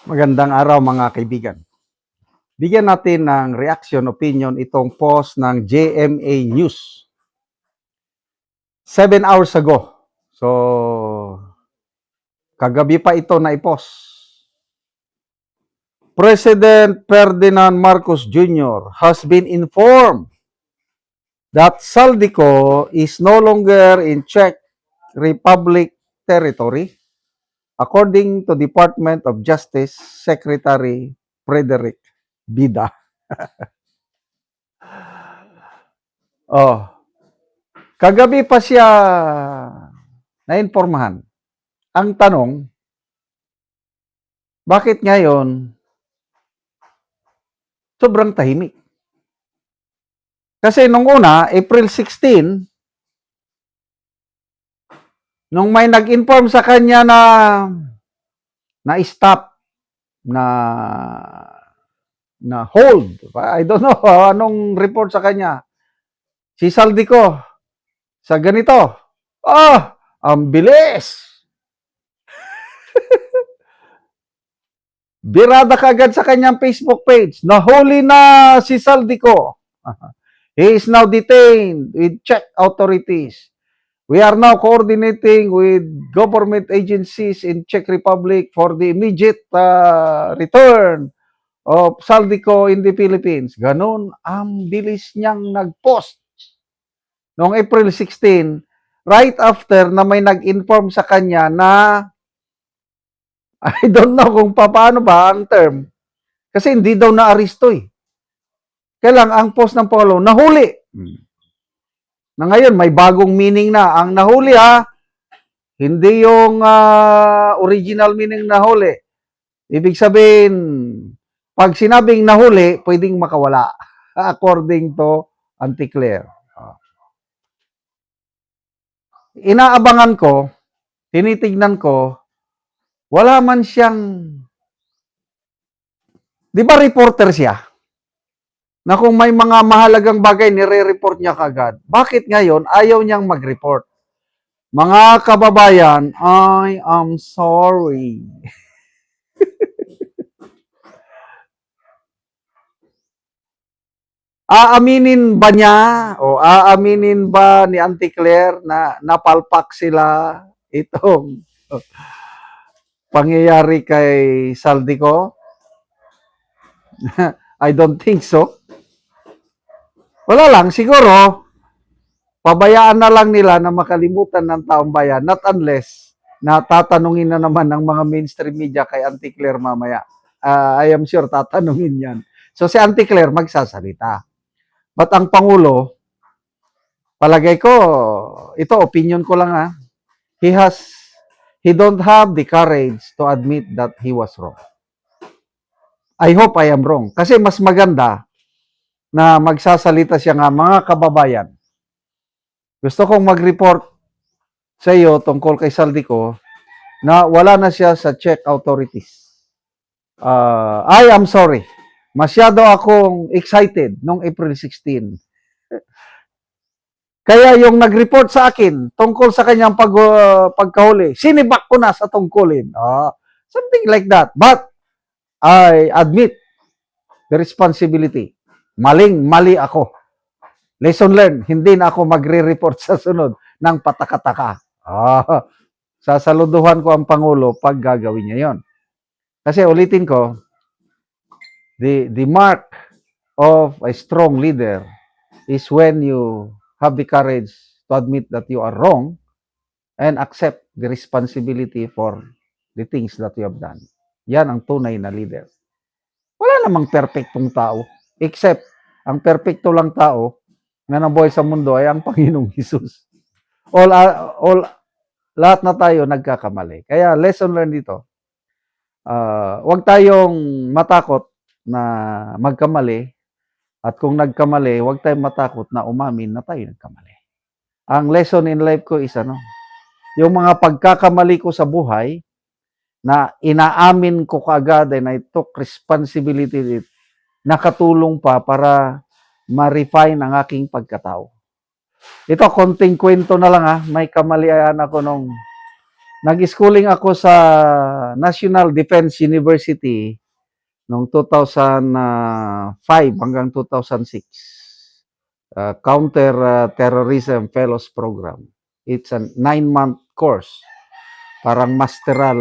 Magandang araw mga kaibigan. Bigyan natin ng reaction, opinion itong post ng GMA News. 7 hours ago. So, kagabi pa ito na i-post. President Ferdinand Marcos Jr. has been informed that Saldico is no longer in Czech Republic territory, according to Department of Justice Secretary Frederick Bida. Oh, kagabi pa siya nainformahan. Ang tanong, bakit ngayon sobrang tahimik? Kasi nung una, April 16, nung may nag-inform sa kanya na stop, na hold, I don't know anong report sa kanya. Si Saldico, sa ganito, ang bilis! Birada kagad sa kanyang Facebook page. Nahuli na si Saldico. He is now detained with Czech authorities. We are now coordinating with government agencies in Czech Republic for the immediate return of Saldico in the Philippines. Ganon ang bilis niyang nag-post noong April 16, right after na may nag-inform sa kanya na I don't know kung paano ba ang term. Kasi hindi daw na-aristo eh. Kaya lang, ang post ng Pangulo, nahuli. Na ngayon, may bagong meaning na. Ang nahuli hindi yung original meaning nahuli. Ibig sabihin, pag sinabing nahuli, pwedeng makawala. According to Auntie Claire. Inaabangan ko, tinitignan ko, wala man siyang, di ba reporter siya? Na kung may mga mahalagang bagay, nire-report niya kagad. Bakit ngayon ayaw niyang mag-report? Mga kababayan, I am sorry. Aaminin ba niya o aaminin ba ni Auntie Claire na napalpak sila itong pangyayari kay Saldico? I don't think so. Wala lang, siguro, pabayaan na lang nila na makalimutan ng taong bayan, not unless na tatanungin na naman ng mga mainstream media kay Auntie Claire mamaya. I am sure tatanungin yan. So si Auntie Claire magsasalita. But ang Pangulo, palagay ko, ito opinion ko lang he don't have the courage to admit that he was wrong. I hope I am wrong. Kasi mas maganda na magsasalita siya nga, mga kababayan. Gusto kong mag-report sa iyo tungkol kay Saldico na wala na siya sa Czech authorities. I am sorry. Masyado akong excited noong April 16. Kaya yung nag-report sa akin tungkol sa kanyang pagkahuli, sinibak ko na sa tungkulin. Something like that. But I admit the responsibility. Mali ako. Lesson learned, hindi na ako magre-report sa sunod ng patakataka. Sasaluduhan ko ang Pangulo pag gagawin niya yon. Kasi ulitin ko, the mark of a strong leader is when you have the courage to admit that you are wrong and accept the responsibility for the things that you have done. Yan ang tunay na leader. Wala namang perfectong tao, except ang perfecto lang tao na nabuhay sa mundo ay ang Panginoong Hesus. Lahat na tayo nagkakamali. Kaya lesson learned dito, huwag tayong matakot na magkamali. At kung nagkamali, huwag tayong matakot na umamin na tayo nagkamali. Ang lesson in life ko is yung mga pagkakamali ko sa buhay na inaamin ko kaagad and I took responsibility, nakatulong pa para ma-refine ang aking pagkatao. Ito, konting kwento na lang may kamalian ako nung Nag-schooling ako sa National Defense University noong 2005 hanggang 2006. Counter Terrorism Fellows Program. It's a 9-month course. Parang masteral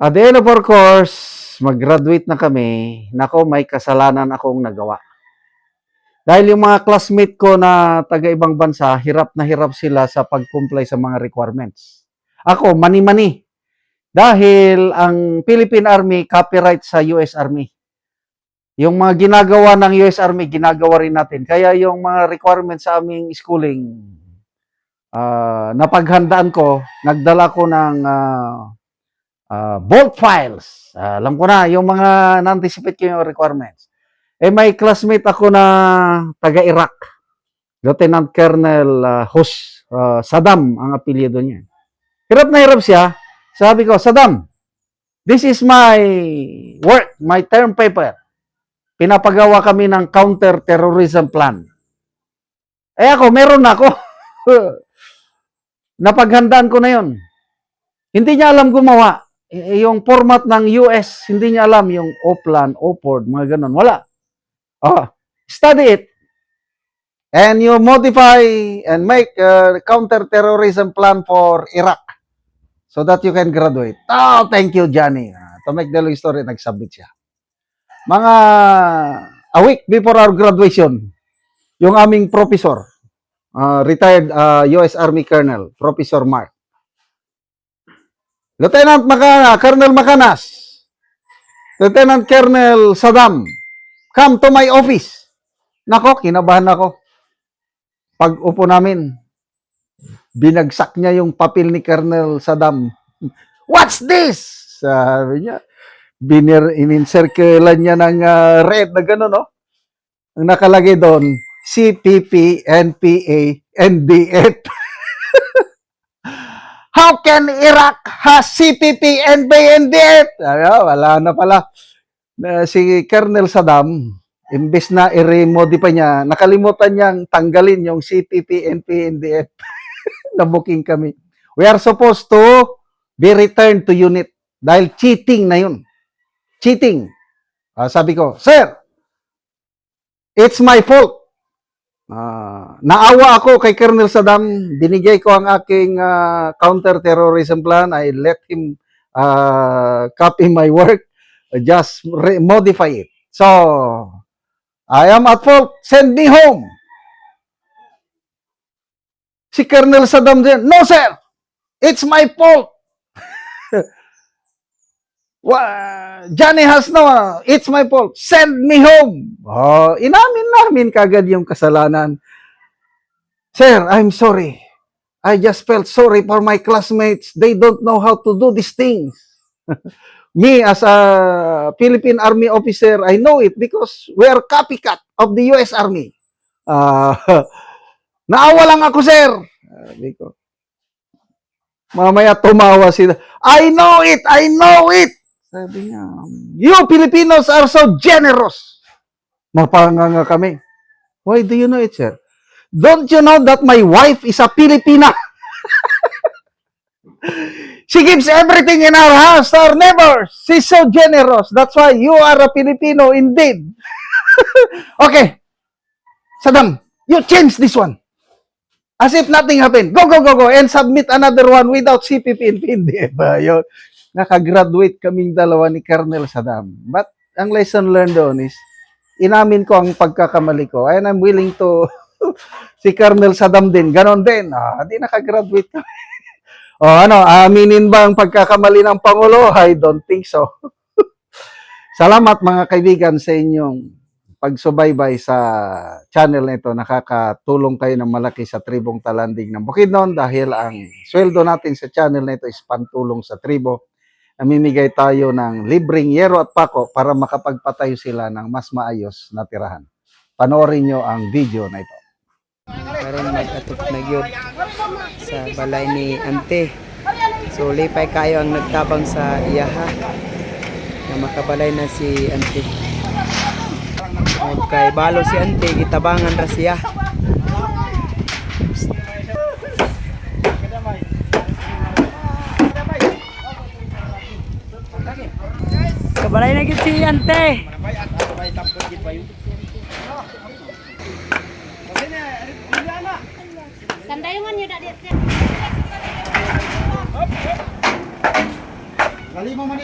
At the end of our course, mag-graduate na kami. Nako, may kasalanan akong nagawa. Dahil yung mga classmate ko na taga-ibang bansa, hirap na hirap sila sa pag-comply sa mga requirements. Ako, mani-mani. Dahil ang Philippine Army, copyright sa US Army. Yung mga ginagawa ng US Army, ginagawa rin natin. Kaya yung mga requirements sa aming schooling, napaghandaan ko, nagdala ko ng bulk files. Alam ko na, yung mga na-anticipate ko yung requirements. May classmate ako na taga-Iraq. Lieutenant Colonel Saddam ang apelyido niya. Hirap na hirap siya. Sabi ko, Saddam, this is my work, my term paper. Pinapagawa kami ng counter-terrorism plan. Ako, meron na ako. Napaghandaan ko na yon. Hindi niya alam gumawa. Yung format ng US, hindi niya alam yung OPLAN, OPORD, mga ganun. Wala. Study it. And you modify and make a counter-terrorism plan for Iraq so that you can graduate. Thank you, Johnny. To make the long story, nag-submit siya. Mga a week before our graduation, yung aming professor, retired US Army Colonel, Professor Mark, Lieutenant Colonel Macanas, Lieutenant Colonel Saddam, come to my office. Nako, kinabahan ako. Pag upo namin, binagsak niya yung papel ni Colonel Saddam. What's this? Sabi niya. In-circlean niya ng red na gano'n, no? Ang nakalagay doon, CPP, NPA, NDF. How can Iraq has CPP, NPA, NDF? Wala na pala. Si Colonel Saddam, imbes na i-remodify niya, nakalimutan niyang tanggalin yung CPP, NPA, NDF. Nabuking kami. We are supposed to be returned to unit dahil cheating na yun. Cheating. Sabi ko, Sir, it's my fault. Naawa ako kay Colonel Saddam. Binigay ko ang aking counter-terrorism plan. I let him copy my work. Just modify it. So, I am at fault. Send me home. Si Colonel Saddam din, no sir, it's my fault. Johnny has no, it's my fault. Send me home. Inamin namin kagad yung kasalanan. Sir, I'm sorry. I just felt sorry for my classmates. They don't know how to do these things. Me, as a Philippine Army officer, I know it because we are copycat of the US Army. Naawa lang ako, sir. Sabi ko. Mamaya tumawa sila. I know it! I know it! Sabi niya, you Filipinos are so generous. Mapanganga kami. Why do you know it, sir? Don't you know that my wife is a Filipina? She gives everything in our house to our neighbors. She's so generous. That's why you are a Filipino indeed. Okay. Saddam, you change this one. As if nothing happened. Go, go, go, go. And submit another one without CPP and PNDF. Yun. Nakagraduate kaming dalawa ni Colonel Saddam. But ang lesson learned doon is, inamin ko ang pagkakamali ko. And I'm willing to, si Colonel Saddam din, ganon din. Di nakagraduate kami. Aminin ba ang pagkakamali ng Pangulo? I don't think so. Salamat mga kaibigan sa inyong pagsubaybay sa channel na ito. Nakakatulong kayo ng malaki sa tribong Talanding ng Bukidnon dahil ang sweldo natin sa channel na ito is pantulong sa tribo. Namimigay tayo ng libreng yero at pako para makapagpatayo sila ng mas maayos na tirahan. Panoorin nyo ang video na ito. Karon mag-atop na gyud sa balay ni Ante. So lipay kayo ang nagtabang sa iyaha na makabalay na si Ante. Okay, balo si Ante, gitabangan ra siya. Nakabalay na gid si ante. Sandayungan nyo dak dia. Gali mo man